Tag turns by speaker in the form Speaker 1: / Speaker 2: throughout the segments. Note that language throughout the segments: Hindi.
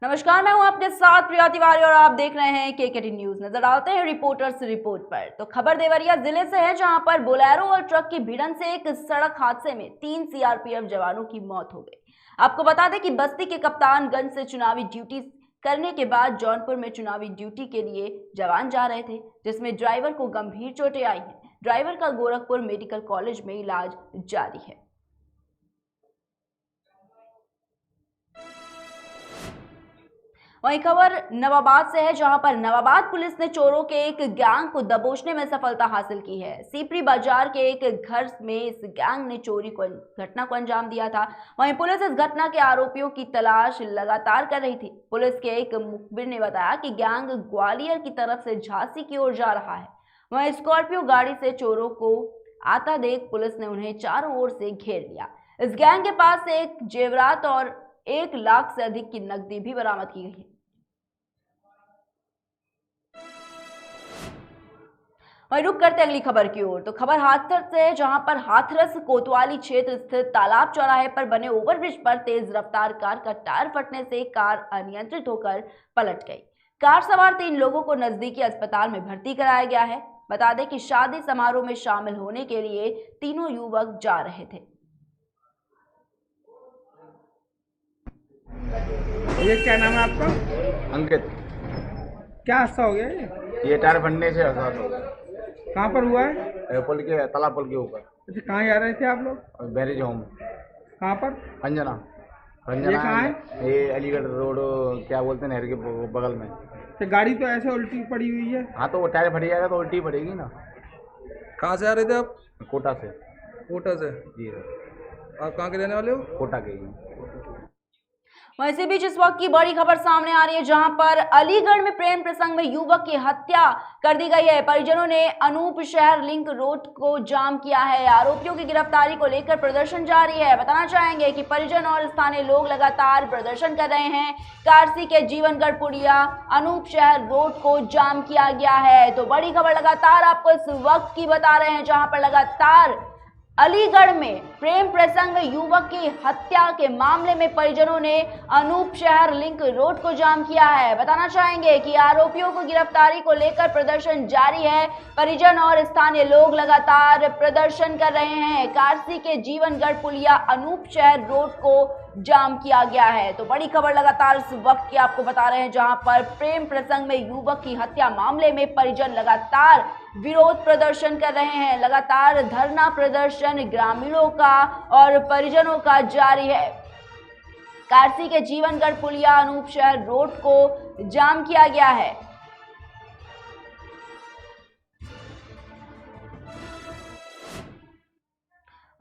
Speaker 1: नमस्कार, मैं हूं आपके साथ प्रिया तिवारी और आप देख रहे हैं केकेटी न्यूज। नजर डालते हैं रिपोर्टर्स रिपोर्ट पर। तो खबर देवरिया जिले से है, जहां पर बोलेरो और ट्रक की भिड़ंत से एक सड़क हादसे में 3 सीआरपीएफ जवानों की मौत हो गई। आपको बता दें कि बस्ती के कप्तानगंज से चुनावी ड्यूटी करने के बाद जौनपुर में चुनावी ड्यूटी के लिए जवान जा रहे थे, जिसमें ड्राइवर को गंभीर चोटें आई हैं। ड्राइवर का गोरखपुर मेडिकल कॉलेज में इलाज जारी है। वहीं खबर नवाबाद से है, जहां पर नवाबाद पुलिस ने चोरों के एक गैंग को दबोचने में सफलता हासिल की है। सीपरी बाजार के एक घर में इस गैंग ने चोरी को घटना को अंजाम दिया था। वहीं पुलिस इस घटना के आरोपियों की तलाश लगातार कर रही थी। पुलिस के एक मुखबिर ने बताया कि गैंग ग्वालियर की तरफ से झांसी की ओर जा रहा है। वहीं स्कॉर्पियो गाड़ी से चोरों को आता देख पुलिस ने उन्हें चारों ओर से घेर लिया। इस गैंग के पास से एक जेवरात और 1 लाख से अधिक की नकदी भी बरामद की गई है। वहीं रुक करते अगली खबर की ओर। तो खबर हाथरस से है, जहां पर हाथरस कोतवाली क्षेत्र स्थित तालाब चौराहे पर बने ओवरब्रिज पर तेज रफ्तार कार का टायर फटने से कार अनियंत्रित होकर पलट गई। कार सवार 3 लोगों को नजदीकी अस्पताल में भर्ती कराया गया है। बता दें कि शादी समारोह में शामिल होने के लिए तीनों युवक जा रहे थे।
Speaker 2: ये क्या नाम है आपका?
Speaker 3: अंकित।
Speaker 2: क्या हादसा हो गया
Speaker 3: ये टायर फटने से हादसा हो गया।
Speaker 2: कहाँ पर हुआ है?
Speaker 3: पुल के तालाब पुल के ऊपर।
Speaker 2: अच्छा, कहाँ जा रहे थे आप लोग?
Speaker 3: Barrage home.
Speaker 2: कहाँ पर?
Speaker 3: खंजना।
Speaker 2: ये कहाँ है?
Speaker 3: ये अलीगढ़ रोड, क्या बोलते हैं, नहर के बगल में।
Speaker 2: तो गाड़ी तो ऐसे उल्टी पड़ी हुई है।
Speaker 3: हाँ, तो वो टायर फट जाएगा तो उल्टी पड़ेगी ना।
Speaker 4: कहाँ से आ रहे थे आप?
Speaker 3: कोटा से।
Speaker 4: कोटा से?
Speaker 3: जी सर।
Speaker 4: आप कहाँ के रहने वाले हो?
Speaker 3: कोटा के ही।
Speaker 1: वहीं इसी बीच इस वक्त की बड़ी खबर सामने आ रही है, जहां पर अलीगढ़ में प्रेम प्रसंग में युवक की हत्या कर दी गई है। परिजनों ने अनूप शहर लिंक रोड को जाम किया है। आरोपियों की गिरफ्तारी को लेकर प्रदर्शन जारी है। बताना चाहेंगे कि परिजन और स्थानीय लोग लगातार प्रदर्शन कर रहे हैं। कारसी के जीवनगढ़ पुड़िया अनूप शहर रोड को जाम किया गया है। तो बड़ी खबर लगातार आपको इस वक्त की बता रहे हैं, जहां पर लगातार अलीगढ़ में प्रेम प्रसंग में युवक की हत्या के मामले में परिजनों ने अनूप शहर लिंक रोड को जाम किया है। बताना चाहेंगे कि आरोपियों को गिरफ्तारी को लेकर प्रदर्शन जारी है। परिजन और स्थानीय लोग लगातार प्रदर्शन कर रहे हैं। कारसी के जीवनगढ़ पुलिया अनूप शहर रोड को जाम किया गया है। तो बड़ी खबर लगातार इस वक्त की आपको बता रहे हैं, जहां पर प्रेम प्रसंग में युवक की हत्या मामले में परिजन लगातार विरोध प्रदर्शन कर रहे हैं। लगातार धरना प्रदर्शन ग्रामीणों का और परिजनों का जारी है। कारसी के जीवनगढ़ पुलिया अनूप शहर रोड को जाम किया गया है।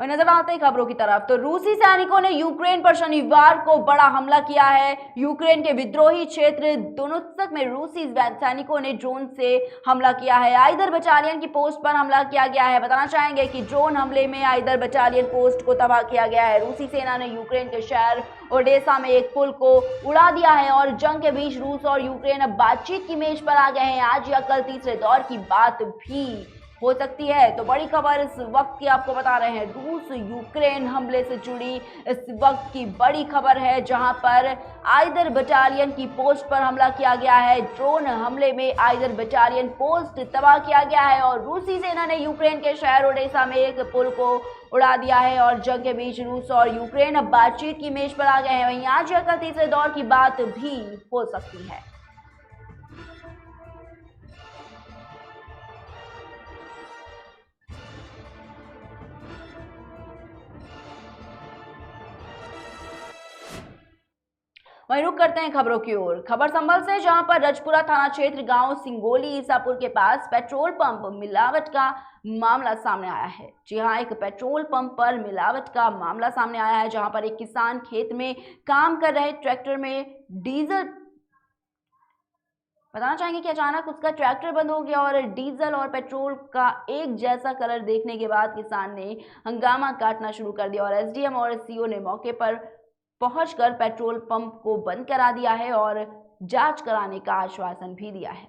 Speaker 1: नजर डालते हैं खबरों की तरफ। तो रूसी सैनिकों ने यूक्रेन पर शनिवार को बड़ा हमला किया है। यूक्रेन के विद्रोही क्षेत्र दोनेत्स्क में रूसी सैनिकों ने ड्रोन से हमला किया है। आइदर बटालियन की पोस्ट पर हमला किया गया है। बताना चाहेंगे कि ड्रोन हमले में आइदर बटालियन पोस्ट को तबाह किया गया है। रूसी सेना ने यूक्रेन के शहर ओडेसा में एक पुल को उड़ा दिया है और जंग के बीच रूस और यूक्रेन अब बातचीत की मेज पर आ गए हैं। आज या कल तीसरे दौर की बात भी हो सकती है। तो बड़ी खबर इस वक्त की आपको बता रहे हैं, रूस यूक्रेन हमले से जुड़ी इस वक्त की बड़ी खबर है, जहां पर आइदर बटालियन की पोस्ट पर हमला किया गया है। ड्रोन हमले में आइदर बटालियन पोस्ट तबाह किया गया है और रूसी सेना ने यूक्रेन के शहर ओडेसा में एक पुल को उड़ा दिया है और जंग के बीच रूस और यूक्रेन अब बातचीत की मेज पर आ गए हैं। वहीं आज या कल तीसरे दौर की बात भी हो सकती है। वहीं रुक करते हैं खबरों की ओर। खबर संभल से, जहां पर रजपुरा थाना क्षेत्र गांव सिंगोली ईसापुर के पास पेट्रोल पंप मिलावट का मामला सामने आया है। जी हां, एक पेट्रोल पंप पर मिलावट का मामला सामने आया है, जहां पर एक किसान खेत में काम कर रहे ट्रैक्टर में डीजल, बताना चाहेंगे कि अचानक उसका ट्रैक्टर बंद हो गया और डीजल और पेट्रोल का एक जैसा कलर देखने के बाद किसान ने हंगामा काटना शुरू कर दिया और एसडीएम और सीओ ने मौके पर पहुंचकर पेट्रोल पंप को बंद करा दिया है और जांच कराने का आश्वासन भी दिया है।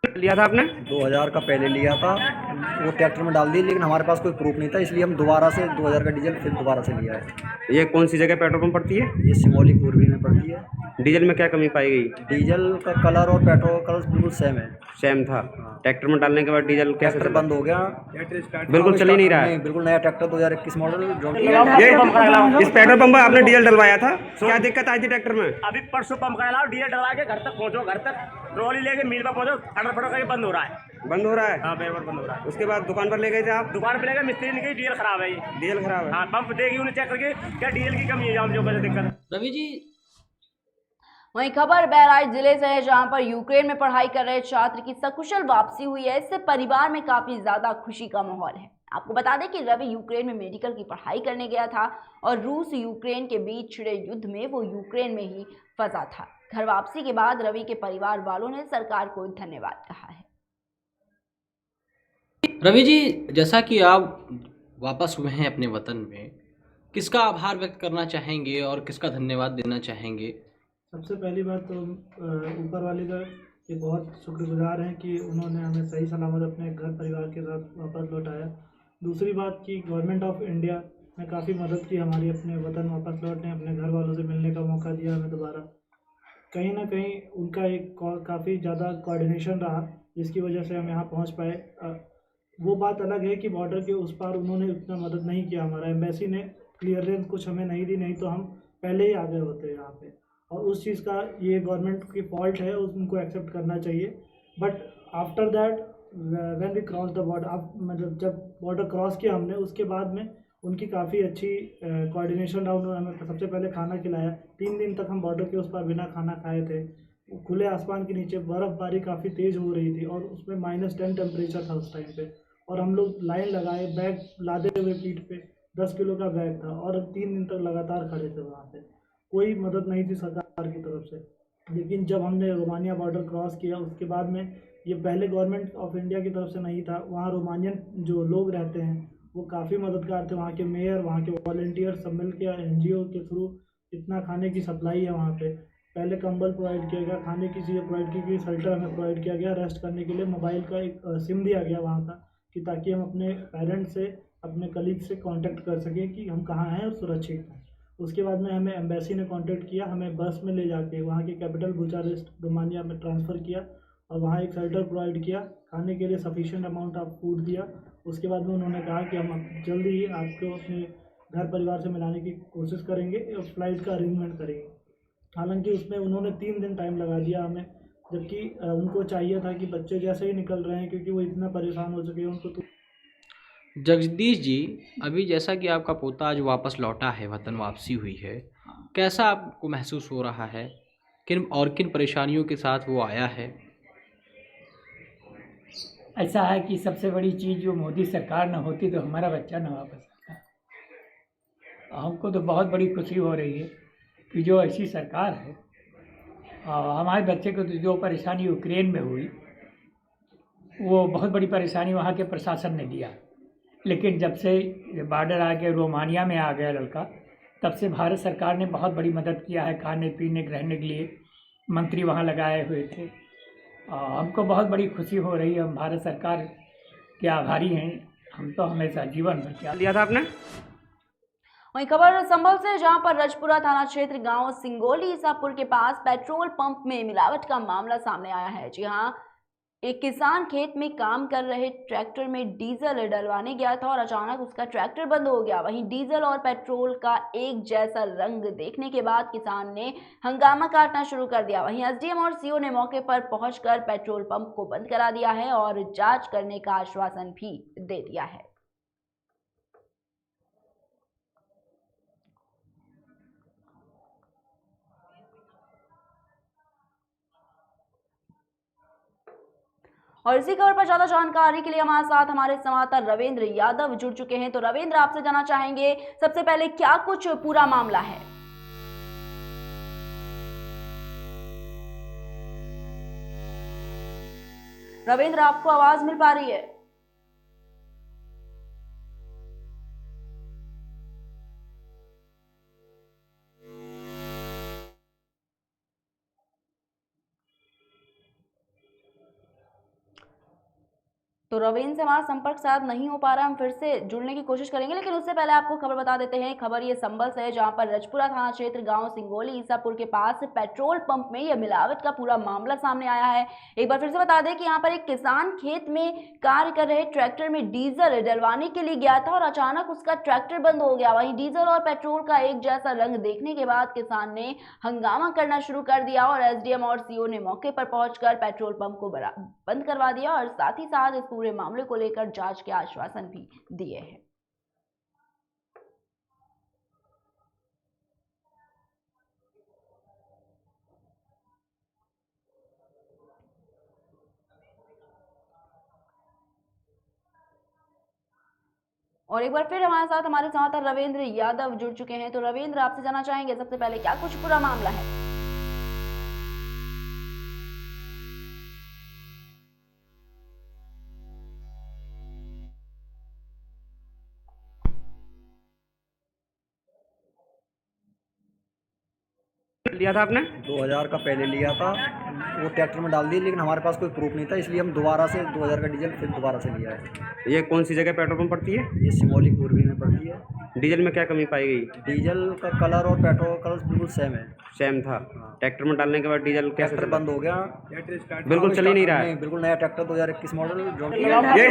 Speaker 2: लिया था आपने?
Speaker 4: 2000 का पहले लिया था,
Speaker 5: वो ट्रैक्टर में डाल दी, लेकिन हमारे पास कोई प्रूफ नहीं था, इसलिए हम दोबारा से 2000 का डीजल फिर दोबारा से लिया है।
Speaker 6: ये कौन सी जगह पेट्रोल पंप पड़ती है?
Speaker 5: ये सिमोली पूर्वी में पड़ती है।
Speaker 6: डीजल में क्या कमी पाई गई?
Speaker 5: डीजल का कलर और पेट्रोल का कलर बिल्कुल सेम है।
Speaker 6: सेम था। ट्रैक्टर में डालने के बाद डीजल कैसे
Speaker 5: ट्रैक्टर
Speaker 6: चला?
Speaker 5: बंद हो गया,
Speaker 6: बिल्कुल चल ही नहीं रहा है।
Speaker 5: नहीं, बिल्कुल नया ट्रैक्टर 2021 मॉडल जो
Speaker 6: ये इस पेट्रोल पंप पर आपने डीजल डलवाया था, क्या दिक्कत आई थी ट्रैक्टर में?
Speaker 7: अभी परसों पंप का अलावा डीजल डलवा के घर तक पहुंचो, घर तक ट्रॉली लेके मिल पर पहुंचो, फटाफट करके बंद हो रहा है।
Speaker 6: बंद हो रहा है?
Speaker 7: हाँ, बराबर बंद हो रहा है।
Speaker 6: उसके बाद दुकान पर ले गए थे आप?
Speaker 7: दुकान पे लेके मिस्त्री ने कही डीजल खराब है ये।
Speaker 6: डीजल खराब है?
Speaker 7: हाँ, पंप देगी उन्हें चेक करके क्या डीजल की कमी है, यहाँ जो वजह दिक्कत है।
Speaker 8: रवि जी,
Speaker 1: वहीं खबर बहराइच जिले से है, जहां पर यूक्रेन में पढ़ाई कर रहे छात्र की सकुशल वापसी हुई है। इससे परिवार में काफी ज्यादा खुशी का माहौल है। आपको बता दें कि रवि यूक्रेन में मेडिकल की पढ़ाई करने गया था और रूस यूक्रेन के बीच छिड़े युद्ध में वो यूक्रेन में ही फंसा था। घर वापसी के बाद रवि के परिवार वालों ने सरकार को धन्यवाद कहा है।
Speaker 8: रवि जी, जैसा कि आप वापस हुए हैं अपने वतन में, किसका आभार व्यक्त करना चाहेंगे और किसका धन्यवाद देना चाहेंगे?
Speaker 9: सबसे पहली बात तो ऊपर वाले का ये बहुत शुक्रगुजार हैं कि उन्होंने हमें सही सलामत अपने घर परिवार के साथ वापस लौटाया। दूसरी बात कि गवर्नमेंट ऑफ इंडिया ने काफ़ी मदद की हमारी, अपने वतन वापस लौटने, अपने घर वालों से मिलने का मौका दिया हमें दोबारा। कहीं ना कहीं उनका एक काफ़ी ज़्यादा कोऑर्डिनेशन रहा, जिसकी वजह से हम यहाँ पहुँच पाए। वो बात अलग है कि बॉर्डर के उस पार उन्होंने उतना मदद नहीं किया, हमारा एम्बेसी ने क्लियरेंस कुछ हमें नहीं दी, नहीं तो हम पहले ही आ गए होते यहाँ पे। और उस चीज़ का ये गवर्नमेंट की फॉल्ट है, उनको एक्सेप्ट करना चाहिए। But after that when we cross the border, अब मतलब जब बॉर्डर क्रॉस किया हमने, उसके बाद में उनकी काफ़ी अच्छी कोऑर्डिनेशन रहा। उन्होंने हमें सबसे पहले खाना खिलाया। 3 दिन तक हम बॉर्डर के उस पार बिना खाना खाए थे। खुले आसमान के नीचे बर्फ़बारी काफ़ी तेज़ हो रही थी और उसमें -10 टेम्परेचर था उस टाइम पे। और हम लोग लाइन लगाए, बैग लादे हुए पीठ पे, 10 किलो का बैग था और 3 दिन तक लगातार खड़े थे वहाँ पे। कोई मदद नहीं थी सरकार की तरफ से। लेकिन जब हमने रोमानिया बॉर्डर क्रॉस किया, उसके बाद में ये पहले गवर्नमेंट ऑफ इंडिया की तरफ से नहीं था। वहाँ रोमानियन जो लोग रहते हैं वो काफ़ी मददगार थे। वहाँ के मेयर, वहाँ के वॉलंटियर सब मिल के NGO के थ्रू इतना खाने की सप्लाई है वहाँ पे। पहले कंबल प्रोवाइड किया गया, खाने की चीज़ें प्रोवाइड की गई, शेल्टर हमें प्रोवाइड किया गया, रेस्ट करने के लिए मोबाइल का एक सिम दिया गया वहाँ का, कि ताकि हम अपने पेरेंट्स से, अपने कलीग से कांटेक्ट कर सकें कि हम कहाँ हैं और सुरक्षित हैं। उसके बाद में हमें एम्बेसी ने कांटेक्ट किया, हमें बस में ले जाके वहाँ की कैपिटल बुचारेस्ट रोमानिया में ट्रांसफ़र किया और वहाँ एक शेल्टर प्रोवाइड किया, खाने के लिए सफिशिएंट अमाउंट ऑफ फूड दिया। उसके बाद में उन्होंने कहा कि हम जल्दी ही आपको अपने घर परिवार से मिलाने की कोशिश करेंगे और फ्लाइट का अरेंजमेंट करेंगे। हालांकि उसमें उन्होंने 3 दिन टाइम लगा दिया हमें, जबकि उनको चाहिए था कि बच्चे जैसे ही निकल रहे हैं, क्योंकि वो इतना परेशान हो चुके हैं उनको।
Speaker 8: जगदीश जी, अभी जैसा कि आपका पोता आज वापस लौटा है, वतन वापसी हुई है, कैसा आपको महसूस हो रहा है? किन परेशानियों के साथ वो आया है?
Speaker 10: ऐसा है कि सबसे बड़ी चीज़, जो मोदी सरकार न होती तो हमारा बच्चा न वापस आता। हमको तो बहुत बड़ी खुशी हो रही है कि जो ऐसी सरकार है, हमारे बच्चे को तो जो परेशानी यूक्रेन में हुई, वो बहुत बड़ी परेशानी वहाँ के प्रशासन ने दिया। लेकिन जब से बॉर्डर आ गया, रोमानिया में आ गया लड़का, तब से भारत सरकार ने बहुत बड़ी मदद किया है। खाने पीने रहने के लिए मंत्री वहाँ लगाए हुए थे। हमको बहुत बड़ी खुशी हो रही है। हम भारत सरकार के आभारी हैं। हम तो हमेशा जीवन भर क्या
Speaker 6: लिया था आपने।
Speaker 1: वहीं खबर संभल से, जहां पर रजपुरा थाना क्षेत्र गांव सिंगोली ईसापुर के पास पेट्रोल पंप में मिलावट का मामला सामने आया है। जी हां, एक किसान खेत में काम कर रहे ट्रैक्टर में डीजल डलवाने गया था और अचानक उसका ट्रैक्टर बंद हो गया। वहीं डीजल और पेट्रोल का एक जैसा रंग देखने के बाद किसान ने हंगामा काटना शुरू कर दिया। वहीं SDM और CO ने मौके पर पहुंचकर पेट्रोल पंप को बंद करा दिया है और जांच करने का आश्वासन भी दे दिया है। और इसी खबर पर ज्यादा जानकारी के लिए हमारे साथ हमारे संवाददाता रविंद्र यादव जुड़ चुके हैं। तो रविंद्र, आपसे जानना चाहेंगे सबसे पहले क्या कुछ पूरा मामला है? रविंद्र, आपको आवाज मिल पा रही है? तो रवींद्र से हमारा संपर्क शायद नहीं हो पा रहा, हम फिर से जुड़ने की कोशिश करेंगे, लेकिन उससे पहले आपको खबर बता देते हैं। खबर ये संभल से है, जहां पर रजपुरा थाना क्षेत्र गांव सिंगोली ईसापुर के पास पेट्रोल पंप में यह मिलावट का पूरा मामला सामने आया है। एक बार फिर से बता दें कि यहां पर एक किसान खेत में कार्य कर रहे ट्रैक्टर में डीजल डलवाने के लिए गया था और अचानक उसका ट्रैक्टर बंद हो गया। वहीं डीजल और पेट्रोल का एक जैसा रंग देखने के बाद किसान ने हंगामा करना शुरू कर दिया और एसडीएम और सीओ ने मौके पर पहुंचकर पेट्रोल पंप को बंद करवा दिया और साथ ही साथ इस पूरे मामले को लेकर जांच के आश्वासन भी दिए हैं। और एक बार फिर हमारे साथ हमारे संवाददाता रविंद्र यादव जुड़ चुके हैं। तो रविंद्र, आपसे जानना चाहेंगे सबसे पहले क्या कुछ पूरा मामला है?
Speaker 6: लिया था आपने?
Speaker 5: 2000 का पहले लिया था, वो ट्रैक्टर में डाल दिया, लेकिन हमारे पास कोई प्रूफ नहीं था, इसलिए हम दोबारा से 2000 का डीजल फिर दोबारा से लिया है।
Speaker 6: ये कौन सी जगह पेट्रोल पंप पड़ती है?
Speaker 5: ये सिंगोली पूर्वी में पड़ती है।
Speaker 6: डीजल में क्या कमी पाई गई?
Speaker 5: डीजल का कलर और पेट्रोल कलर बिल्कुल सेम है।
Speaker 6: सेम था। ट्रैक्टर में डालने के बाद डीजल कैसे
Speaker 5: ट्रैक्टर बंद हो गया,
Speaker 6: बिल्कुल चल ही नहीं रहा है?
Speaker 5: बिल्कुल नया ट्रैक्टर 2021 मॉडल।
Speaker 6: ये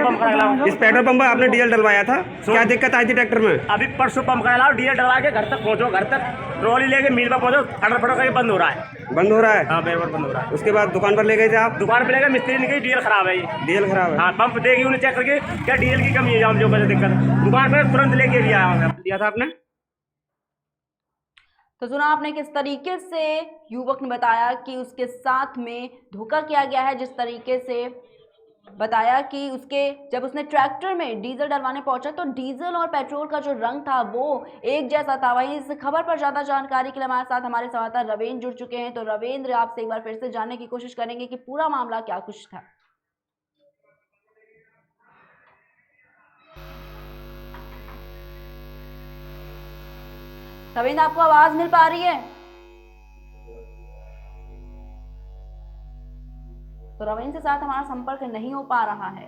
Speaker 6: इस पेट्रोल पंप पर आपने डीजल डलवाया था, क्या दिक्कत आई थी ट्रैक्टर में?
Speaker 7: अभी परसों पंप का अलावा डीजल डलवा के घर तक पहुंचो, घर तक ट्रॉली लेके मिल पर पहुंचो, फटाफट करके बंद हो रहा है।
Speaker 6: बंद हो रहा है?
Speaker 7: हाँ, बराबर बंद हो रहा है।
Speaker 6: उसके बाद दुकान पर ले गए थे आप?
Speaker 7: दुकान पे लेकर मिस्त्री ने कही डीजल खराब है,
Speaker 6: डीजल खराब है?
Speaker 7: हाँ, पंप देगी उन्हें चेक करके क्या डीजल की कमी है, जो वजह दिक्कत। दुकान पे तुरंत लेके भी आया
Speaker 6: लिया था आपने?
Speaker 1: तो सुना आपने किस तरीके से युवक ने बताया कि उसके साथ में धोखा किया गया है। जिस तरीके से बताया कि जब उसने ट्रैक्टर में डीजल डलवाने पहुंचा तो डीजल और पेट्रोल का जो रंग था वो एक जैसा था। वहीं इस खबर पर ज्यादा जानकारी के लिए हमारे साथ हमारे संवाददाता रविंद्र जुड़ चुके हैं। तो रविंद्र, आपसे एक बार फिर से जानने की कोशिश करेंगे कि पूरा मामला क्या कुछ था। रविंद्र, आपको आवाज मिल पा रही है? तो रविंद्र के साथ हमारा संपर्क नहीं हो पा रहा है।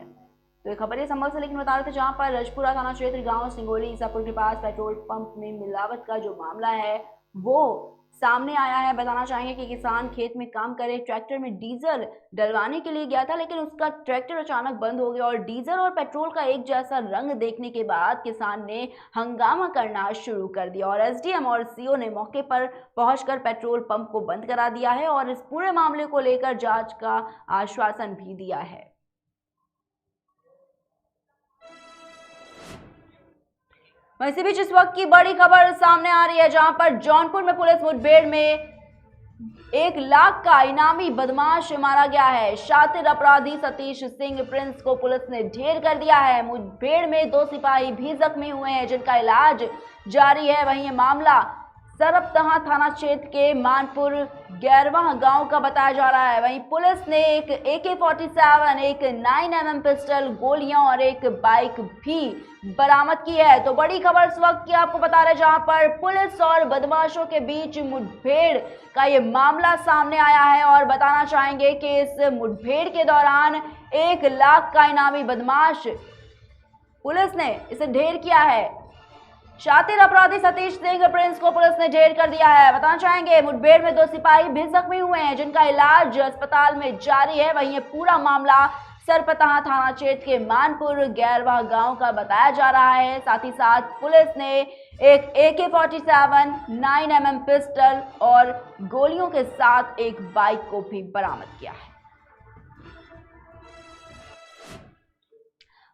Speaker 1: तो ये खबर ये संभल से लेकिन बता रहे थे, जहां पर रजपुरा थाना क्षेत्र गांव सिंगोली ईसापुर के पास पेट्रोल पंप में मिलावट का जो मामला है वो सामने आया है। बताना चाहेंगे कि किसान खेत में काम करे ट्रैक्टर में डीजल डलवाने के लिए गया था, लेकिन उसका ट्रैक्टर अचानक बंद हो गया और डीजल और पेट्रोल का एक जैसा रंग देखने के बाद किसान ने हंगामा करना शुरू कर दिया और एसडीएम और सीओ ने मौके पर पहुंचकर पेट्रोल पंप को बंद करा दिया है और इस पूरे मामले को लेकर जांच का आश्वासन भी दिया है। वैसे भी इस वक्त की बड़ी खबर सामने आ रही है, जहां पर जौनपुर में पुलिस मुठभेड़ में 1 लाख का इनामी बदमाश मारा गया है। शातिर अपराधी सतीश सिंह प्रिंस को पुलिस ने ढेर कर दिया है। मुठभेड़ में 2 सिपाही भी जख्मी हुए हैं, जिनका इलाज जारी है। वहीं ये मामला सरपतहा थाना क्षेत्र के मानपुर गैरवा गांव का बताया जा रहा है। वहीं पुलिस ने एक AK-47, एक 9mm पिस्टल, गोलियां और एक बाइक भी बरामद की है। तो बड़ी खबर इस वक्त की आपको बता रहे, जहां पर पुलिस और बदमाशों के बीच मुठभेड़ का ये मामला सामने आया है और बताना चाहेंगे कि इस मुठभेड़ के दौरान 1 लाख का इनामी बदमाश पुलिस ने इसे ढेर किया है। शातिर अपराधी सतीश सिंह प्रिंस को पुलिस ने ढेर कर दिया है। बताना चाहेंगे मुठभेड़ में 2 सिपाही भी जख्मी हुए हैं, जिनका इलाज अस्पताल में जारी है। वहीं ये पूरा मामला सरपतहा थाना क्षेत्र के मानपुर गैरवा गांव का बताया जा रहा है। साथ ही साथ पुलिस ने एक AK-47, 9mm पिस्टल और गोलियों के साथ एक बाइक को भी बरामद किया है।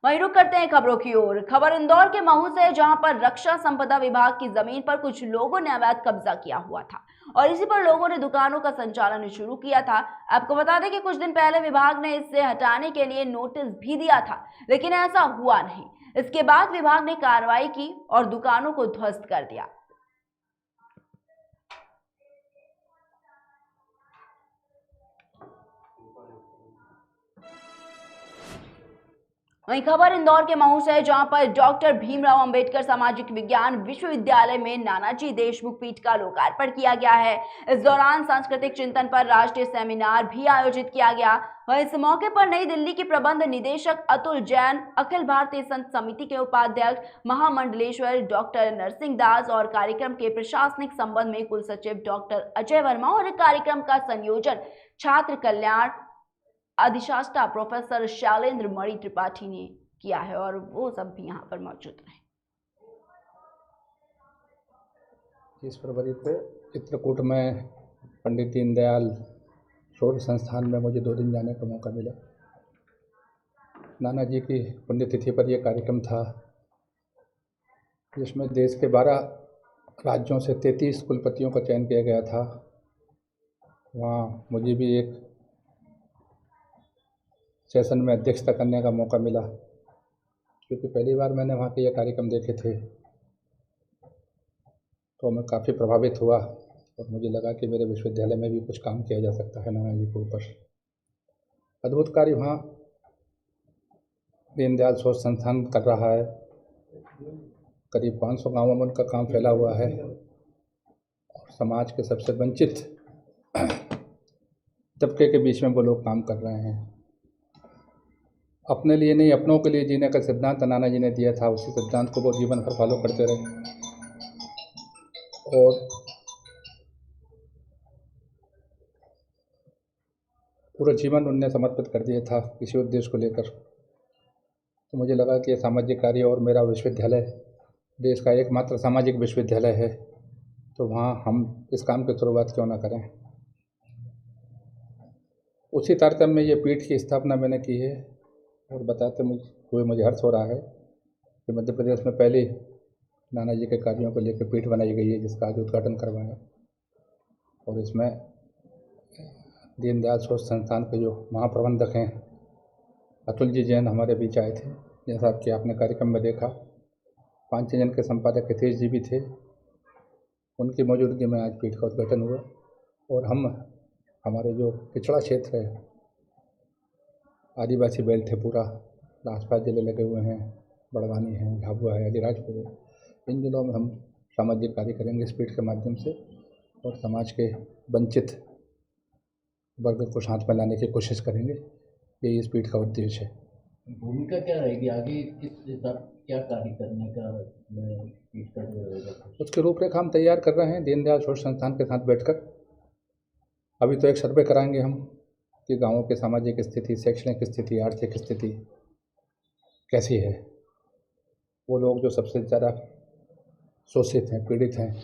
Speaker 1: वहीं रुक करते हैं खबरों की ओर। खबर इंदौर के महू से, जहां पर रक्षा संपदा विभाग की जमीन पर कुछ लोगों ने अवैध कब्जा किया हुआ था और इसी पर लोगों ने दुकानों का संचालन शुरू किया था। आपको बता दें कि कुछ दिन पहले विभाग ने इसे हटाने के लिए नोटिस भी दिया था, लेकिन ऐसा हुआ नहीं। इसके बाद विभाग ने कार्रवाई की और दुकानों को ध्वस्त कर दिया। वहीं खबर इंदौर के महू से है, जहां पर डॉक्टर भीमराव अंबेडकर सामाजिक विज्ञान विश्वविद्यालय में नानाजी देशमुख पीठ का लोकार्पण किया गया है। इस दौरान सांस्कृतिक चिंतन पर राष्ट्रीय सेमिनार भी आयोजित किया गया। वहीं इस मौके पर नई दिल्ली के प्रबंध निदेशक अतुल जैन, अखिल भारतीय संत समिति के उपाध्यक्ष महामंडलेश्वर डॉक्टर नरसिंह दास और कार्यक्रम के प्रशासनिक संबंध में कुल सचिव डॉक्टर अजय वर्मा और कार्यक्रम का संयोजन छात्र कल्याण अधिष्ठाता प्रोफेसर शैलेंद्र मणि त्रिपाठी ने किया है और वो सब भी यहाँ पर मौजूद रहे।
Speaker 11: 30 फरवरी को चित्रकूट में पंडित दीनदयाल शोध संस्थान में मुझे 2 दिन जाने का मौका मिला। नाना जी की पुण्यतिथि पर यह कार्यक्रम था, जिसमें देश के 12 राज्यों से 33 कुलपतियों का चयन किया गया था। वहाँ मुझे भी एक सेशन में अध्यक्षता करने का मौका मिला, क्योंकि पहली बार मैंने वहाँ के ये कार्यक्रम देखे थे, तो मैं काफ़ी प्रभावित हुआ और मुझे लगा कि मेरे विश्वविद्यालय में भी कुछ काम किया जा सकता है नाना जी के ऊपर। अद्भुत कार्य वहाँ दीनदयाल शोध संस्थान कर रहा है। करीब 500 गाँवों में उनका काम फैला हुआ है और समाज के सबसे वंचित तबके के बीच में वो लोग काम कर रहे हैं। अपने लिए नहीं, अपनों के लिए जीने का सिद्धांत नाना जी ने दिया था। उसी सिद्धांत को वो जीवन भर फॉलो करते रहे और पूरा जीवन उनने समर्पित कर दिया था किसी उद्देश्य को लेकर। तो मुझे लगा कि ये सामाजिक कार्य और मेरा विश्वविद्यालय देश का एकमात्र सामाजिक विश्वविद्यालय है, तो वहाँ हम इस काम की शुरुआत क्यों ना करें। उसी तारतम्य में ये पीठ की स्थापना मैंने की है और बताते मुझे हर्ष हो रहा है कि मध्य प्रदेश में पहले नाना जी के कार्यों को लेकर पीठ बनाई गई है, जिसका आज उद्घाटन करवाया। और इसमें दीनदयाल शोध संस्थान के जो महाप्रबंधक हैं अतुल जी जैन हमारे बीच आए थे। जैसा कि आपने कार्यक्रम में देखा, 5 जन के संपादक हितेश जी भी थे। उनकी मौजूदगी में आज पीठ का उद्घाटन हुआ और हमारे जो पिछड़ा क्षेत्र है, आदिवासी बेल्ट है, पूरा आसपास जिले लगे हुए हैं, बड़वानी है, झाबुआ है, अलीराजपुर है, इन जिलों में हम सामाजिक कार्य करेंगे इस पीठ के माध्यम से और समाज के वंचित वर्ग को साथ में लाने की कोशिश करेंगे। यही इस पीठ का उद्देश्य है।
Speaker 12: भूमिका क्या रहेगी आगे, किस हिसाब क्या कार्य करने का पीठ का रहेगा?
Speaker 11: उसकी रूपरेखा हम तैयार कर रहे हैं दीनदयाल शोध संस्थान के साथ बैठकर। अभी तो एक सर्वे कराएंगे हम कि गाँवों की सामाजिक स्थिति, शैक्षणिक स्थिति, आर्थिक स्थिति कैसी है। वो लोग जो सबसे ज़्यादा शोषित हैं, पीड़ित हैं,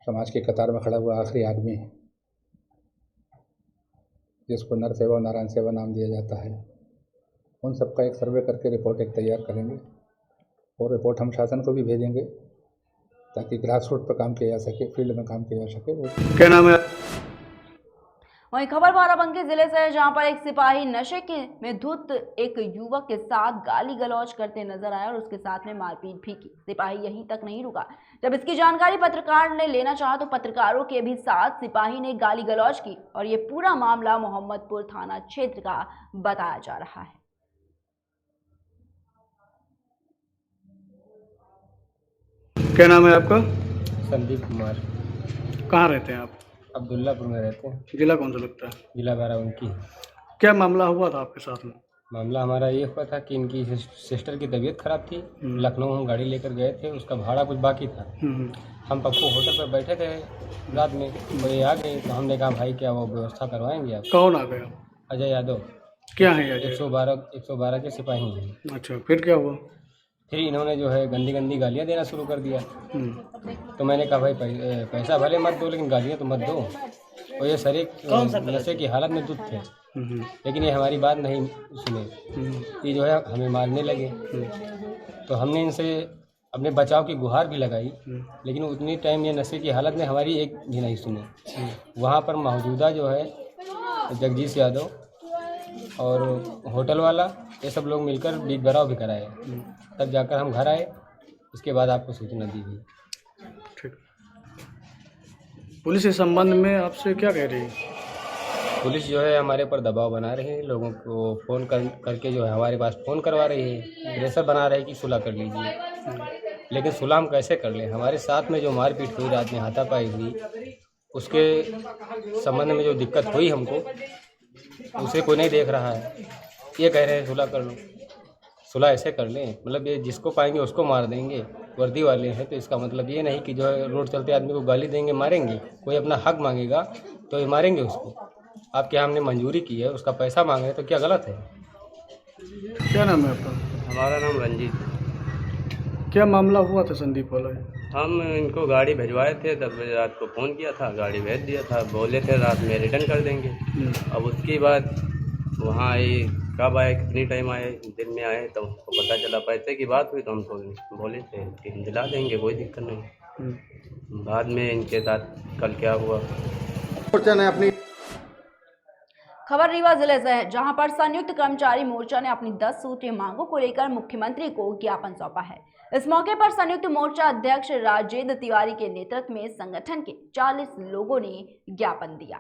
Speaker 11: समाज की कतार में खड़ा हुआ आखिरी आदमी, जिसको नर सेवा और नारायण सेवा नाम दिया जाता है, उन सबका एक सर्वे करके रिपोर्ट एक तैयार करेंगे और रिपोर्ट हम शासन को भी भेजेंगे ताकि ग्रास रूट पर काम किया जा सके, फील्ड में काम किया जा सके।
Speaker 6: क्या नाम है?
Speaker 1: वहीं खबर बाराबंकी जिले से है, जहां पर एक सिपाही नशे में धुत एक युवक के साथ गाली गलौज करते नजर आया और उसके साथ में मारपीट भी की। सिपाही यहीं तक नहीं रुका, जब इसकी जानकारी पत्रकार ने लेना चाहा तो पत्रकारों के भी साथ सिपाही ने गाली गलौज की और ये पूरा मामला मोहम्मदपुर थाना क्षेत्र का बताया जा रहा है।
Speaker 6: क्या नाम है आपका?
Speaker 3: संदीप कुमार।
Speaker 6: कहाँ रहते हैं आप?
Speaker 3: अब्दुल्लापुर में रहते हैं।
Speaker 6: जिला कौन सा लगता है?
Speaker 3: जिला बाराबंकी।
Speaker 6: क्या मामला हुआ था आपके साथ में?
Speaker 3: मामला हमारा ये हुआ था कि इनकी सिस्टर की तबीयत खराब थी। लखनऊ हम गाड़ी लेकर गए थे, उसका भाड़ा कुछ बाकी था। हम पप्पू होटल पर बैठे थे रात में, तो ये आ गए, तो हमने कहा भाई क्या वो व्यवस्था करवाएंगे आप?
Speaker 6: कौन आ गया?
Speaker 3: अजय यादव।
Speaker 6: क्या है अजय?
Speaker 3: 112 के सिपाही हैं।
Speaker 6: अच्छा, फिर क्या हुआ?
Speaker 3: फिर इन्होंने जो है गंदी गंदी गालियाँ देना शुरू कर दिया। तो मैंने कहा भाई पैसा भले मत दो, लेकिन गालियाँ तो मत दो। और ये शरीक नशे की हालत में धुत थे, लेकिन ये हमारी बात नहीं सुने। ये जो है हमें मारने लगे। तो हमने इनसे अपने बचाव की गुहार भी लगाई, लेकिन उतनी टाइम ये नशे की हालत में हमारी एक भी नहीं सुने। वहाँ पर मौजूदा जो है जगदीश यादव और होटल वाला, ये सब लोग मिलकर बीच भराव भी कराए। तब जाकर हम घर आए, इसके बाद आपको सूचना दी गई।
Speaker 6: ठीक। पुलिस इस संबंध में आपसे क्या कह रही है?
Speaker 3: पुलिस जो है हमारे ऊपर दबाव बना रही है, लोगों को फ़ोन करके जो है हमारे पास फ़ोन करवा रही है, प्रेशर बना रहे कि सुलह कर लीजिए। लेकिन सुलह हम कैसे कर लें? हमारे साथ में जो मारपीट हुई, रात में हाथापाई हुई, उसके संबंध में जो दिक्कत हुई हमको, उसे कोई नहीं देख रहा है। ये कह रहे हैं सुलह कर लो, सुलह ऐसे कर लें, मतलब ये जिसको पाएंगे उसको मार देंगे, वर्दी वाले हैं। तो इसका मतलब ये नहीं कि जो है रोड चलते आदमी को गाली देंगे, मारेंगे। कोई अपना हक मांगेगा तो ये मारेंगे उसको। आपके हमने मंजूरी की है, उसका पैसा मांग रहे हैं, तो क्या गलत है?
Speaker 2: क्या नाम है आपका?
Speaker 3: हमारा नाम रंजीत।
Speaker 2: क्या मामला हुआ था संदीप वाला?
Speaker 3: हम इनको गाड़ी भिजवाए थे, तब रात को फ़ोन किया था, गाड़ी भेज दिया था, बोले थे रात में रिटर्न कर देंगे। अब उसके बाद वहाँ आए, कब आए, कितनी टाइम आए, दिन में आए, तो हमको पता चला पैसे की बात हुई, तो हम तो बोले थे कि हम दिला देंगे, कोई दिक्कत नहीं। बाद में इनके साथ कल क्या हुआ।
Speaker 2: अपनी
Speaker 1: खबर रीवा जिले से है, जहां पर संयुक्त कर्मचारी मोर्चा ने अपनी 10 सूत्रीय मांगों को लेकर मुख्यमंत्री को ज्ञापन सौंपा है। इस मौके पर संयुक्त मोर्चा अध्यक्ष राजेंद्र तिवारी के नेतृत्व में संगठन के 40 लोगों ने ज्ञापन दिया।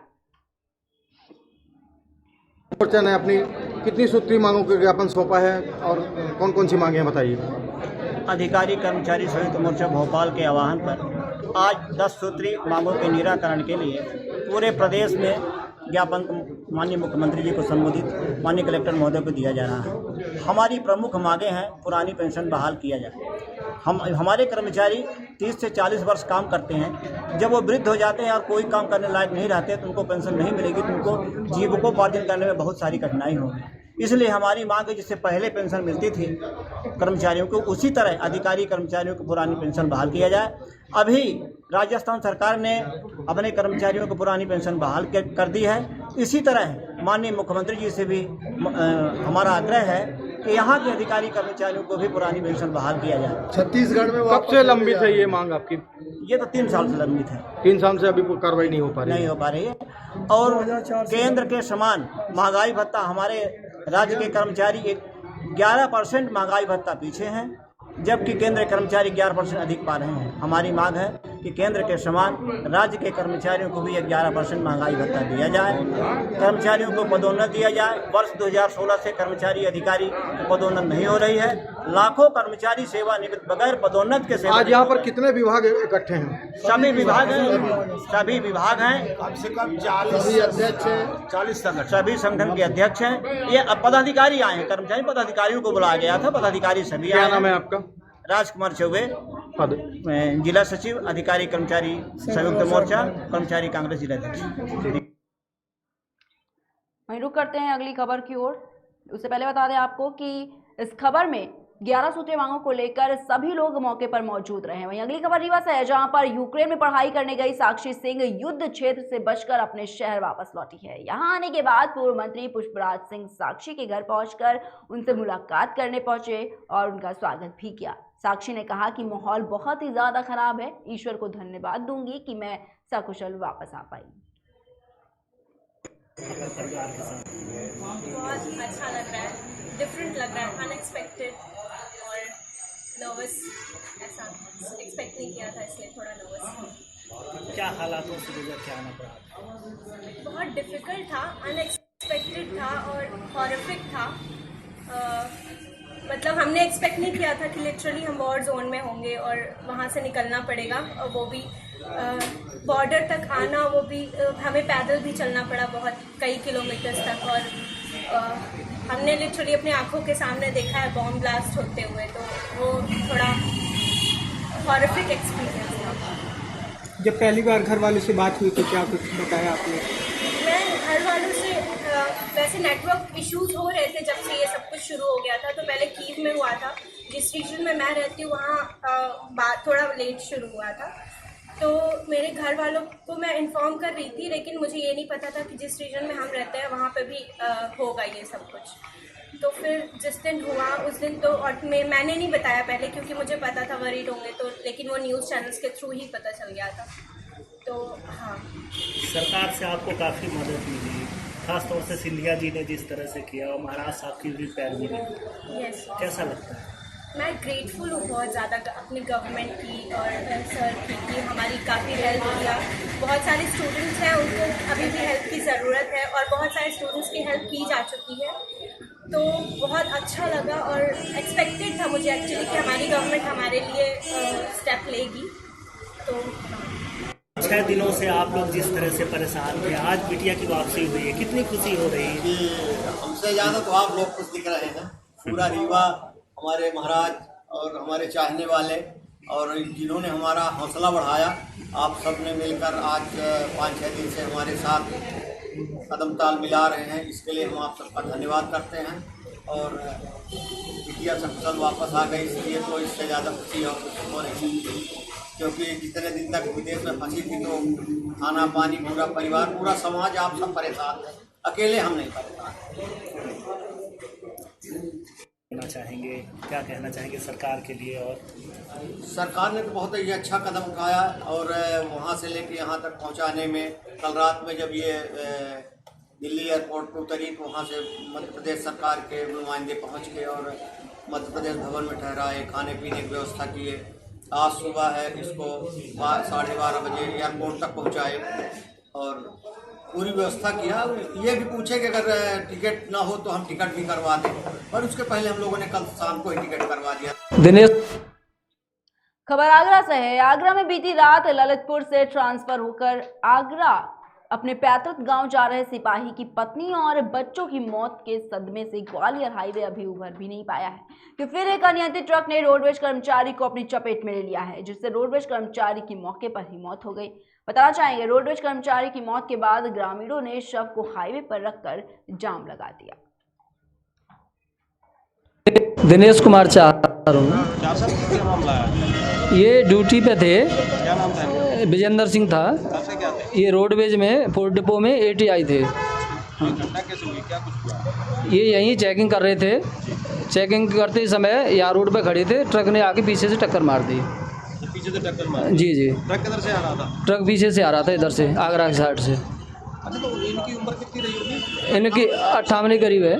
Speaker 2: मोर्चा ने अपनी कितनी सूत्रीय मांगों को ज्ञापन सौंपा है और कौन कौन सी मांगे हैं बताइए।
Speaker 5: अधिकारी कर्मचारी संयुक्त मोर्चा भोपाल के आह्वान पर आज 10 सूत्रीय मांगों के निराकरण के लिए पूरे प्रदेश में ज्ञापन माननीय मुख्यमंत्री जी को संबोधित माननीय कलेक्टर महोदय को दिया जा रहा है। हमारी प्रमुख मांगें हैं, पुरानी पेंशन बहाल किया जाए। हमारे कर्मचारी 30 से 40 वर्ष काम करते हैं, जब वो वृद्ध हो जाते हैं और कोई काम करने लायक नहीं रहते तो उनको पेंशन नहीं मिलेगी, तो उनको जीविकोपार्जन करने में बहुत सारी कठिनाई होगी। इसलिए हमारी मांग है, जिससे पहले पेंशन मिलती थी कर्मचारियों को, उसी तरह अधिकारी कर्मचारियों को पुरानी पेंशन बहाल किया जाए। अभी राजस्थान सरकार ने अपने कर्मचारियों को पुरानी पेंशन बहाल कर दी है। इसी तरह माननीय मुख्यमंत्री जी से भी हमारा आग्रह है कि यहाँ के अधिकारी कर्मचारियों को भी पुरानी पेंशन बहाल किया जाए।
Speaker 2: छत्तीसगढ़ में कब से लंबित है ये मांग आपकी?
Speaker 5: ये तो 3 साल से लंबित है।
Speaker 2: 3 साल से अभी कार्रवाई नहीं हो पा रही
Speaker 5: है। और केंद्र के समान महंगाई भत्ता, हमारे राज्य के कर्मचारी 11% महंगाई भत्ता पीछे हैं, जबकि केंद्र कर्मचारी 11% अधिक पा रहे हैं। हमारी मांग है कि केंद्र के समान राज्य के कर्मचारियों को भी 11% महंगाई भत्ता दिया जाए, कर्मचारियों को पदोन्नत दिया जाए। वर्ष 2016 से कर्मचारी अधिकारी पदोन्नत नहीं हो रही है। लाखों कर्मचारी सेवानिवृत्त बगैर पदोन्नत के सेवा।
Speaker 2: आज यहाँ पर कितने विभाग इकट्ठे हैं?
Speaker 5: सभी विभाग हैं, कम से कम 40 अध्यक्ष हैं, 40 संगठन, सभी संगठन के अध्यक्ष हैं। ये पदाधिकारी आए हैं, कर्मचारी पदाधिकारियों को बुलाया गया था, पदाधिकारी सभी आए।
Speaker 2: क्या नाम है आपका?
Speaker 5: राजकुमार चौबे, जिला सचिव अधिकारी कर्मचारी संयुक्त मोर्चा कर्मचारी कांग्रेस जिला अध्यक्ष।
Speaker 1: वहीं रुक करते हैं अगली खबर की ओर। उससे पहले बता दें आपको कि इस खबर में 11 सूत्रीय मांगों को लेकर सभी लोग मौके पर मौजूद रहे। वहीं अगली खबर रीवा से है, जहां पर यूक्रेन में पढ़ाई करने गई साक्षी सिंह युद्ध क्षेत्र से बचकर अपने शहर वापस लौटी है। यहां आने के बाद पूर्व मंत्री पुष्पराज सिंह साक्षी के घर पहुंचकर उनसे मुलाकात करने पहुंचे और उनका स्वागत भी किया। साक्षी ने कहा कि माहौल बहुत ही ज्यादा खराब है, ईश्वर को धन्यवाद दूंगी कि मैं सकुशल वापस आ पाई।
Speaker 13: बहुत अच्छा लग रहा है, डिफरेंट लग रहा है, अनएक्सपेक्टेड और नर्वस। ऐसा एक्सपेक्ट नहीं किया था, इसलिए थोड़ा नर्वस।
Speaker 7: क्या हालातों से गुजर के आना पड़ा?
Speaker 13: बहुत डिफिकल्ट था, अनएक्सपेक्टेड था और हॉरिफिक था। मतलब हमने एक्सपेक्ट नहीं किया था कि लिटरली हम वॉर जोन में होंगे और वहाँ से निकलना पड़ेगा, और वो भी बॉर्डर तक आना, वो भी हमें पैदल भी चलना पड़ा बहुत कई किलोमीटर्स तक। और हमने लिटरली अपने आंखों के सामने देखा है बॉम्ब ब्लास्ट होते हुए, तो वो थोड़ा हॉरिफिक एक्सपीरियंस था।
Speaker 2: जब पहली बार घर वालों से बात हुई तो क्या कुछ बताया आपने? मैं
Speaker 13: घर वालों से वैसे नेटवर्क इश्यूज हो रहे थे जब से ये सब कुछ शुरू हो गया था। तो पहले कीव में हुआ था, जिस रीजन में मैं रहती हूँ वहाँ बात थोड़ा लेट शुरू हुआ था। तो मेरे घर वालों को मैं इन्फॉर्म कर रही थी, लेकिन मुझे ये नहीं पता था कि जिस रीजन में हम रहते हैं वहाँ पे भी होगा ये सब कुछ। तो फिर जिस दिन हुआ उस दिन तो, और मैंने नहीं बताया पहले क्योंकि मुझे पता था वरीड होंगे, तो लेकिन वो न्यूज़ चैनल्स के थ्रू ही पता चल गया था। तो हाँ,
Speaker 7: सरकार से आपको काफ़ी मदद मिली, खासतौर से सिंधिया जी ने जिस तरह से किया और महाराज साहब की भी पैरवी की।
Speaker 13: यस,
Speaker 7: कैसा लगता है?
Speaker 13: मैं ग्रेटफुल हूँ बहुत ज़्यादा अपनी गवर्नमेंट की और सर की हमारी काफ़ी हेल्प किया। बहुत सारे स्टूडेंट्स हैं, उनको अभी भी हेल्प की ज़रूरत है और बहुत सारे स्टूडेंट्स की हेल्प की जा चुकी है। तो बहुत अच्छा लगा और एक्सपेक्टेड था मुझे एक्चुअली कि हमारी गवर्नमेंट हमारे लिए स्टेप लेगी। तो
Speaker 7: 6 दिनों से आप लोग जिस तरह से परेशान थे, आज बिटिया की वापसी हुई है, कितनी खुशी हो रही है?
Speaker 5: कि हमसे ज़्यादा तो आप लोग खुश दिख रहे हैं। पूरा रीवा हमारे महाराज और हमारे चाहने वाले और जिन्होंने हमारा हौसला बढ़ाया, आप सब ने मिलकर आज 5-6 दिन से हमारे साथ कदम ताल मिला रहे हैं, इसके लिए हम आप सबका धन्यवाद करते हैं। और बिटिया सकुशल वापस आ गई, इसलिए तो इससे ज़्यादा खुशी और कुछ हो रही है, क्योंकि जितने दिन तक विदेश में फंसी थी तो खाना पानी पूरा परिवार पूरा समाज आप सब परेशान थे, अकेले हम नहीं परेशान।
Speaker 7: कहना चाहेंगे, क्या कहना चाहेंगे सरकार के लिए? और
Speaker 5: सरकार ने तो बहुत ही अच्छा कदम उठाया और वहाँ से लेके यहाँ तक पहुँचाने में, कल रात में जब ये दिल्ली एयरपोर्ट पर उतरी तो वहाँ से मध्य प्रदेश सरकार के नुमाइंदे पहुँच के और मध्य प्रदेश भवन में ठहराए, खाने पीने की व्यवस्था किए। आज सुबह है इसको 12:30 बजे एयरपोर्ट तक पहुँचाए और पूरी व्यवस्था किया। ये भी पूछे कि अगर टिकट ना हो तो हम टिकट भी करवा दें, पर उसके पहले हम लोगों ने कल शाम को ही टिकट करवा दिया।
Speaker 6: दिनेश
Speaker 1: खबर आगरा से है। आगरा में बीती रात ललितपुर से ट्रांसफर होकर आगरा अपने पैतृक गांव जा रहे सिपाही की पत्नी और बच्चों की मौत के सदमे से ग्वालियर हाईवे अभी उभर भी नहीं पाया है कि फिर एक अनियंत्रित ट्रक ने रोडवेज कर्मचारी को अपनी चपेट में ले लिया है, जिससे रोडवेज कर्मचारी की मौके पर ही मौत हो गई। बताना चाहेंगे, रोडवेज कर्मचारी की मौत के बाद ग्रामीणों ने शव को हाईवे पर रखकर जाम लगा दिया।
Speaker 14: दिनेश कुमार चारून,
Speaker 3: क्या सर, क्या मामला है?
Speaker 14: ये ड्यूटी पे थे,
Speaker 3: क्या नाम था?
Speaker 14: विजेंद्र सिंह था।
Speaker 3: कैसे क्या थे?
Speaker 14: ये रोडवेज में फोर्ट डिपो में ATI थे।
Speaker 3: घटना कैसे हुई, क्या कुछ हुआ?
Speaker 14: ये यहीं चेकिंग कर रहे थे, चेकिंग करते समय यहाँ रोड पे खड़े थे, ट्रक ने आके पीछे से टक्कर मार दी।
Speaker 3: पीछे से टक्कर मार?
Speaker 14: जी जी।
Speaker 3: ट्रक किधर से आ रहा था?
Speaker 14: ट्रक पीछे से आ रहा था, इधर से आगरा की साइड से।
Speaker 3: अच्छा, तो इनकी उम्र कितनी रही होगी?
Speaker 14: इनकी 58 करीब है,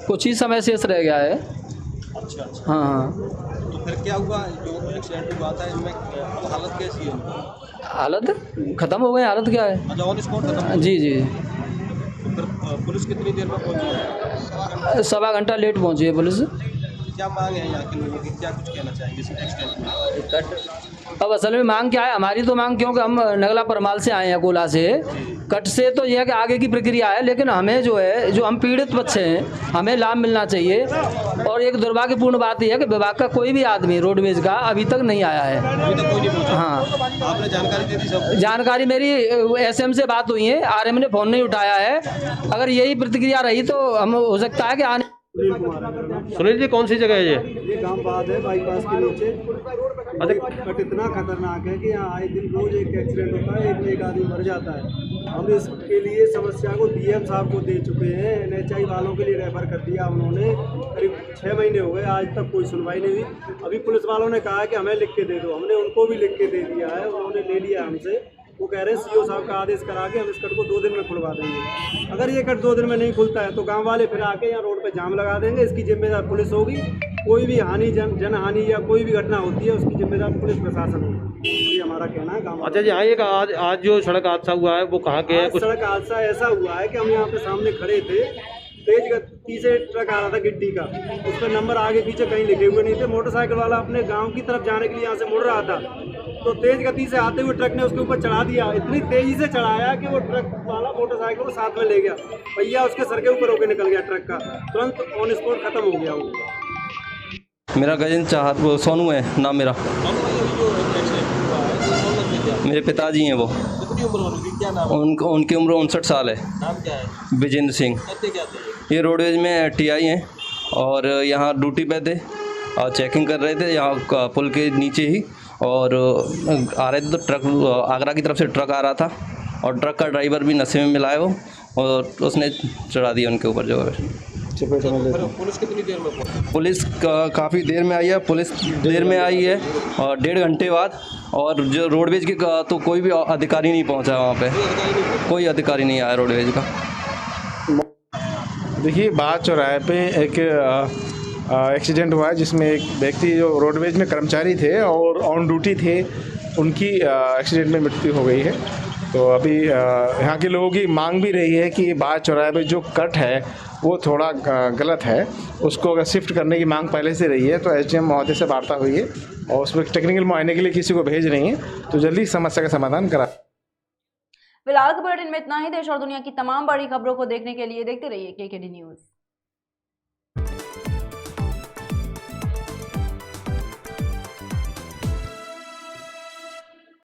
Speaker 14: कुछ ही समय शेष रह गया है।
Speaker 3: अच्छा अच्छा।
Speaker 14: हाँ हाँ।
Speaker 3: तो फिर क्या हुआ, जो एक्सीडेंट हुआ था इनमें हालत कैसी है?
Speaker 14: हालत ख़त्म हो गई। हालत क्या है?
Speaker 3: अच्छा, ऑन स्पॉट खत्म?
Speaker 14: जी जी।
Speaker 3: तो फिर पुलिस कितनी देर में पहुंची?
Speaker 14: 1.25 घंटा लेट पहुंची है पुलिस।
Speaker 3: क्या मांग है यहाँ के लोगों की, क्या कुछ कहना चाहेंगे इस एक्सीडेंट में?
Speaker 14: अब असल में मांग क्या है हमारी, तो मांग क्योंकि हम नगला परमाल से आए हैं, कोला से। कट से तो यह है कि आगे की प्रक्रिया है, लेकिन हमें जो है, जो हम पीड़ित बच्चे हैं, हमें लाभ मिलना चाहिए। और एक दुर्भाग्यपूर्ण बात यह है कि विभाग का कोई भी आदमी रोडवेज का अभी तक नहीं आया है।
Speaker 3: अभी तक कोई नहीं पहुंचा?
Speaker 14: हाँ।
Speaker 3: आपने जानकारी दे दी सब?
Speaker 14: जानकारी मेरी SM से बात हुई है, RM ने फ़ोन नहीं उठाया है। अगर यही प्रतिक्रिया रही तो हम हो सकता है कि आने।
Speaker 3: सुनील जी, कौन सी जगह है ये
Speaker 15: गांव बाद है, बाईपास के नीचे। कट इतना खतरनाक है कि यहाँ आए दिन रोज एक एक्सीडेंट होता है, एक आदमी मर जाता है। हम इसके लिए समस्या को DM साहब को दे चुके हैं, NHI वालों के लिए रेफर कर दिया उन्होंने। करीब 6 महीने हो गए, आज तक कोई सुनवाई नहीं हुई। अभी पुलिस वालों ने कहा कि हमें लिख के दे दो, हमने उनको भी लिख के दे दिया है, उन्होंने ले लिया हमसे। वो कह रहे हैं CO साहब का आदेश करा के हम इस कट को 2 दिन में खुलवा देंगे। अगर ये कट 2 दिन में नहीं खुलता है तो गांव वाले फिर आके यहाँ रोड पे जाम लगा देंगे। इसकी जिम्मेदार पुलिस होगी। कोई भी हानि, जन हानि या कोई भी घटना होती है उसकी जिम्मेदार पुलिस प्रशासन होगी, ये हमारा कहना है गाँव।
Speaker 3: अच्छा जी, हाँ, एक आज जो सड़क हादसा हुआ है वो कहाँ के है?
Speaker 15: सड़क हादसा ऐसा हुआ है कि हम यहाँ पे सामने खड़े थे, तेज गति से ट्रक आ रहा था गिट्टी का, उस पर नंबर आगे पीछे कहीं लिखे हुए नहीं थे। मोटरसाइकिल वाला अपने गांव की तरफ जाने के लिए यहाँ से मुड़ रहा था, तो तेज गति से आते हुए ट्रक ने उसके ऊपर चढ़ा दिया। इतनी तेजी से चढ़ाया कि वो ट्रक वाला मोटरसाइकिल को साथ में ले गया। भैया उसके सर के ऊपर होकर निकल गया ट्रक का, तुरंत ऑन स्पॉट खत्म हो गया वो।
Speaker 16: मेरा गजेंद्र चाहत, वो सोनू है नाम मेरा। मेरे पिताजी हैं वो।
Speaker 3: कितनी उम्र होगी, क्या नाम?
Speaker 16: उनकी उम्र 59 साल है।
Speaker 3: नाम क्या है?
Speaker 16: विजेंद्र सिंह। ये रोडवेज में TI हैं और यहाँ ड्यूटी पे थे और चेकिंग कर रहे थे यहाँ पुल के नीचे ही, और आ रहे थे तो ट्रक आगरा की तरफ से ट्रक आ रहा था और ट्रक का ड्राइवर भी नशे में मिला है वो, और उसने चढ़ा दिया उनके ऊपर जो है।
Speaker 3: पुलिस कितनी देर में पहुंची?
Speaker 16: पुलिस काफ़ी देर में आई है, पुलिस देर में आई है और 1.5 घंटे बाद। और जो रोडवेज की तो कोई भी अधिकारी नहीं पहुंचा वहाँ पे, कोई अधिकारी नहीं आया रोडवेज का।
Speaker 17: देखिए, बात चौराहे पे एक एक्सीडेंट हुआ है जिसमें एक व्यक्ति जो रोडवेज में कर्मचारी थे और ऑन ड्यूटी थे, उनकी एक्सीडेंट में मृत्यु हो गई है। तो अभी यहाँ के लोगों की मांग भी रही है कि बात चौराहे पे जो कट है वो थोड़ा गलत है, उसको अगर शिफ्ट करने की मांग पहले से रही है। तो SDM महोदय से वार्ता हुई है, और उसमें टेक्निकल मुआयने के लिए किसी को भेज रही हैं, तो जल्दी समस्या का समाधान करा।
Speaker 1: फिलहाल के बुलेटिन में इतना ही। देश और दुनिया की तमाम बड़ी खबरों को देखने के लिए देखते रहिए KKD न्यूज़।